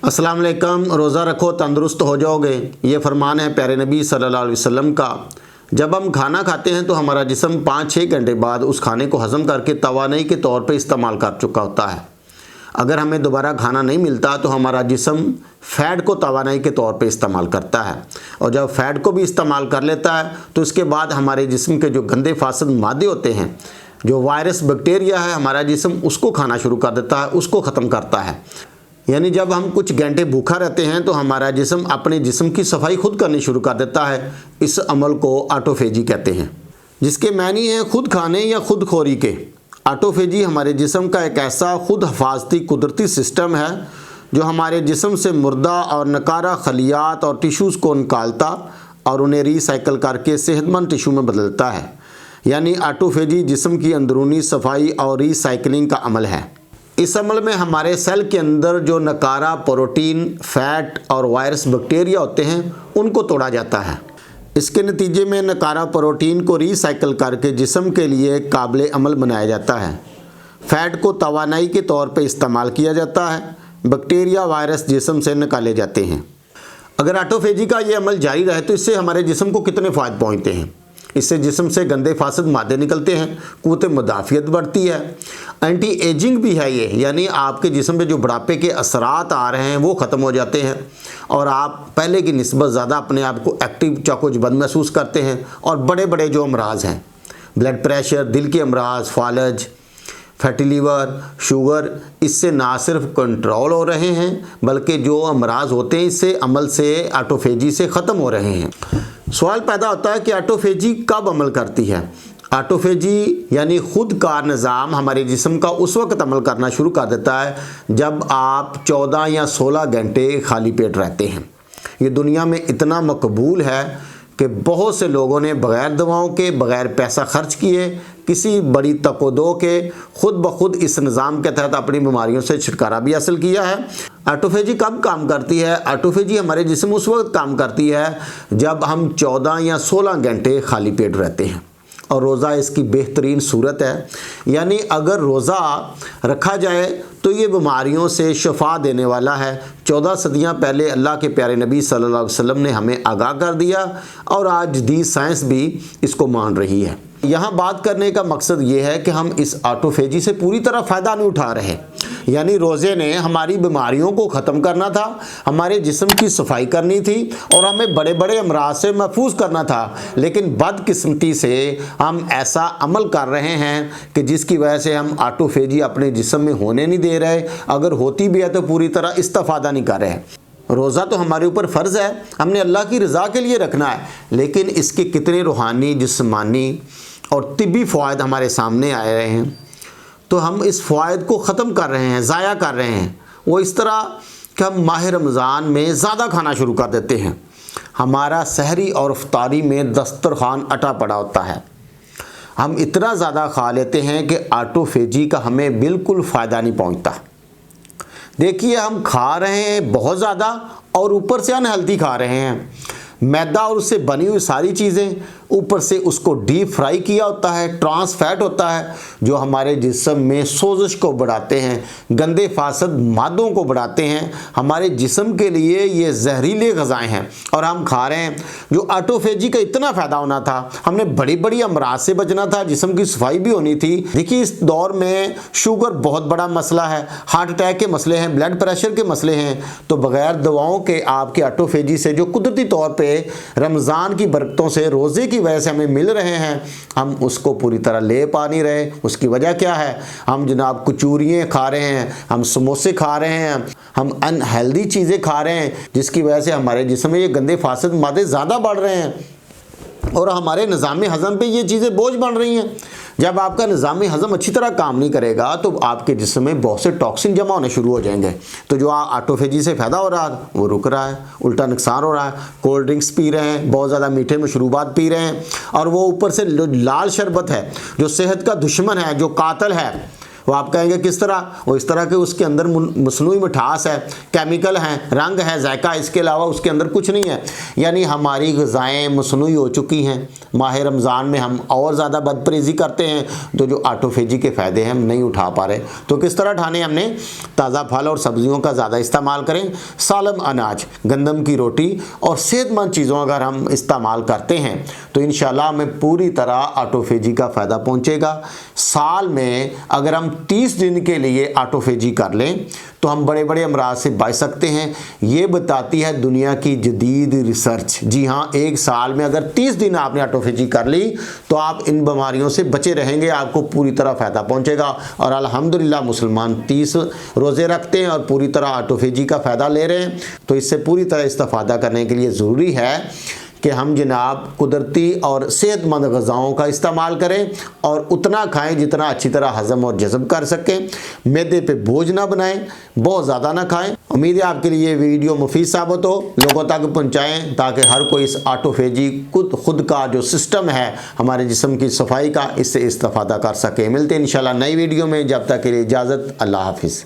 अस्सलाम वालेकुम। रोज़ा रखो तंदुरुस्त हो जाओगे, ये फरमान है प्यारे नबी सल्लल्लाहु अलैहि वसल्लम का। जब हम खाना खाते हैं तो हमारा जिस्म 5-6 घंटे बाद उस खाने को हज़म करके तवानाई के तौर पे इस्तेमाल कर चुका होता है। अगर हमें दोबारा खाना नहीं मिलता तो हमारा जिस्म फ़ैट को तवानाई के तौर पे इस्तेमाल करता है, और जब फ़ैट को भी इस्तेमाल कर लेता है तो इसके बाद हमारे जिस्म के जो गंदे फासद मादे होते हैं, जो वायरस बैक्टीरिया है, हमारा जिस्म उसको खाना शुरू कर देता है, उसको ख़त्म करता है। यानी जब हम कुछ घंटे भूखा रहते हैं तो हमारा जिस्म अपने जिस्म की सफाई खुद करनी शुरू कर देता है। इस अमल को ऑटोफेजी कहते हैं, जिसके मानी है खुद खाने या खुद खोरी के। ऑटोफेजी हमारे जिस्म का एक ऐसा खुद हिफाजती कुदरती सिस्टम है जो हमारे जिस्म से मुर्दा और नकारा खलियात और टिश्यूज़ को निकालता और उन्हें रीसाइकिल करके सेहतमंद टिश्यू में बदलता है। यानी ऑटोफेजी जिस्म की अंदरूनी सफाई और रीसाइकलिंग का अमल है। इस अमल में हमारे सेल के अंदर जो नकारा प्रोटीन, फैट और वायरस बैक्टीरिया होते हैं उनको तोड़ा जाता है। इसके नतीजे में नकारा प्रोटीन को रीसाइकिल करके जिस्म के लिए काबिल अमल बनाया जाता है। फैट को तवानाई के तौर पे इस्तेमाल किया जाता है। बैक्टीरिया, वायरस जिस्म से निकाले जाते हैं। अगर ऑटोफेजी का ये अमल जारी रहे तो इससे हमारे जिस्म को कितने फ़ायदे पहुँचते हैं। इससे जिस्म से गंदे फासद मादे निकलते हैं, क़ुव्वत मुदाफ़ियत बढ़ती है, एंटी एजिंग भी है ये, यानी आपके जिस्म पे जो बुढ़ापे के असरात आ रहे हैं वो ख़त्म हो जाते हैं और आप पहले की निस्बत ज़्यादा अपने आप को एक्टिव, चाकोजबंद महसूस करते हैं। और बड़े बड़े जो अमराज हैं, ब्लड प्रेशर, दिल के अमराज, फालज, फैटी लीवर, शुगर, इससे ना सिर्फ कंट्रोल हो रहे हैं बल्कि जो अमराज होते हैं इससे अमल से, ऑटोफेजी से ख़त्म हो रहे हैं। सवाल पैदा होता है कि ऑटोफेजी कब अमल करती है। ऑटोफेजी यानी खुद का निज़ाम हमारे जिस्म का उस वक्त अमल करना शुरू कर देता है जब आप 14 या 16 घंटे खाली पेट रहते हैं। ये दुनिया में इतना मकबूल है कि बहुत से लोगों ने बग़ैर दवाओं के, बग़ैर पैसा खर्च किए, किसी बड़ी तकोदो के खुद ब खुद इस निज़ाम के तहत अपनी बीमारियों से छुटकारा भी हासिल किया है। ऑटोफेजी कब काम करती है? ऑटोफेजी हमारे जिस्म उस वक्त काम करती है जब हम 14 या 16 घंटे खाली पेट रहते हैं, और रोज़ा इसकी बेहतरीन सूरत है। यानी अगर रोज़ा रखा जाए तो ये बीमारियों से शफा देने वाला है। 14 सदियाँ पहले अल्लाह के प्यारे नबी सल्लल्लाहु अलैहि वसल्लम ने हमें आगाह कर दिया और आज दी साइंस भी इसको मान रही है। यहाँ बात करने का मकसद ये है कि हम इस ऑटोफेजी से पूरी तरह फ़ायदा नहीं उठा रहे। यानी रोज़े ने हमारी बीमारियों को ख़त्म करना था, हमारे जिस्म की सफाई करनी थी और हमें बड़े बड़े अमराज से महफूज करना था, लेकिन बदकिस्मती से हम ऐसा अमल कर रहे हैं कि जिसकी वजह से हम ऑटोफेजी अपने जिस्म में होने नहीं दे रहे। अगर होती भी है तो पूरी तरह इस्तेफ़ादा नहीं कर रहे। रोज़ा तो हमारे ऊपर फ़र्ज़ है, हमने अल्लाह की रज़ा के लिए रखना है, लेकिन इसके कितने रूहानी, जिस्मानी और तिब्बी फ़वाइद हमारे सामने आए रहे हैं तो हम इस फ़वाइद को ख़त्म कर रहे हैं, ज़ाया कर रहे हैं। वो इस तरह कि हम माह रमज़ान में ज़्यादा खाना शुरू कर देते हैं। हमारा सहरी और इफ्तारी में दस्तरखान अटा पड़ा होता है। हम इतना ज़्यादा खा लेते हैं कि ऑटोफेजी का हमें बिल्कुल फ़ायदा नहीं पहुंचता। देखिए, हम खा रहे हैं बहुत ज़्यादा और ऊपर से अनहेल्दी खा रहे हैं। मैदा और उससे बनी हुई सारी चीज़ें, ऊपर से उसको डीप फ्राई किया होता है, ट्रांस फैट होता है जो हमारे जिस्म में सोजिश को बढ़ाते हैं, गंदे फासद मादों को बढ़ाते हैं। हमारे जिस्म के लिए ये जहरीले ग़िज़ाएँ हैं और हम खा रहे हैं। जो ऑटोफेजी का इतना फ़ायदा होना था, हमने बड़ी बड़ी अमराज से बचना था, जिस्म की सफाई भी होनी थी। देखिए, इस दौर में शुगर बहुत बड़ा मसला है, हार्ट अटैक के मसले हैं, ब्लड प्रेशर के मसले हैं, तो बग़ैर दवाओं के आपके ऑटोफेजी से जो कुदरती तौर पर रमज़ान की बरकतों से, रोज़े की वजह से हमें मिल रहे हैं, हम उसको पूरी तरह ले पा नहीं रहे। उसकी वजह क्या है? हम जनाब कचौरियाँ खा रहे हैं, हम समोसे खा रहे हैं, हम अनहेल्दी चीज़ें खा रहे हैं, जिसकी वजह से हमारे जिस्म में ये गंदे फासद मादे ज़्यादा बढ़ रहे हैं और हमारे निज़ाम हज़म पे ये चीज़ें बोझ बन रही हैं। जब आपका निज़ाम हज़म अच्छी तरह काम नहीं करेगा तो आपके जिस्म में बहुत से टॉक्सिन जमा होने शुरू हो जाएंगे। तो जो ऑटोफेजी से फ़ायदा हो रहा है वो रुक रहा है, उल्टा नुकसान हो रहा है। कोल्ड ड्रिंक्स पी रहे हैं, बहुत ज़्यादा मीठे मशरूबात पी रहे हैं, और वो ऊपर से लाल शरबत है जो सेहत का दुश्मन है, जो कातिल है, वो आप कहेंगे किस तरह, वो इस तरह के उसके अंदर मसनूई मिठास है, केमिकल हैं, रंग है, जायका, इसके अलावा उसके अंदर कुछ नहीं है। यानी हमारी ग़िज़ाएँ मसनूई हो चुकी हैं। माह रमज़ान में हम और ज़्यादा बदपरहेज़ी करते हैं, तो जो ऑटोफेजी के फ़ायदे हैं हम नहीं उठा पा रहे। तो किस तरह उठाने, हमने ताज़ा फल और सब्जियों का ज़्यादा इस्तेमाल करें, सालम अनाज, गंदम की रोटी और सेहतमंद चीज़ों अगर हम इस्तेमाल करते हैं तो इंशाल्लाह हमें पूरी तरह ऑटोफेजी का फ़ायदा पहुंचेगा। साल में अगर हम 30 दिन के लिए ऑटोफेजी कर लें तो हम बड़े बड़े अमराज से बच सकते हैं। ये बताती है दुनिया की जदीद रिसर्च। जी हाँ, एक साल में अगर 30 दिन आपने ऑटोफेजी कर ली तो आप इन बीमारियों से बचे रहेंगे, आपको पूरी तरह फ़ायदा पहुंचेगा। और अल्हम्दुलिल्लाह मुसलमान 30 रोज़े रखते हैं और पूरी तरह ऑटोफेजी का फ़ायदा ले रहे हैं। तो इससे पूरी तरह इस्तेफ़ादा करने के लिए ज़रूरी है कि हम जनाब कुदरती और सेहतमंद ग़िज़ाओं का इस्तेमाल करें और उतना खाएं जितना अच्छी तरह हज़म और जज़ब कर सकें। मैदे पे बोझ ना बनाएं, बहुत ज़्यादा ना खाएं। उम्मीद है आपके लिए ये वीडियो मुफीद साबित हो, लोगों तक पहुंचाएं ताकि हर कोई इस ऑटोफेजी खुद का जो सिस्टम है हमारे जिस्म की सफाई का, इससे इस्तेफ़ादा कर सके। मिलते हैं इंशाल्लाह नई वीडियो में, जब तक के लिए इजाज़त, अल्लाह हाफ़िज़।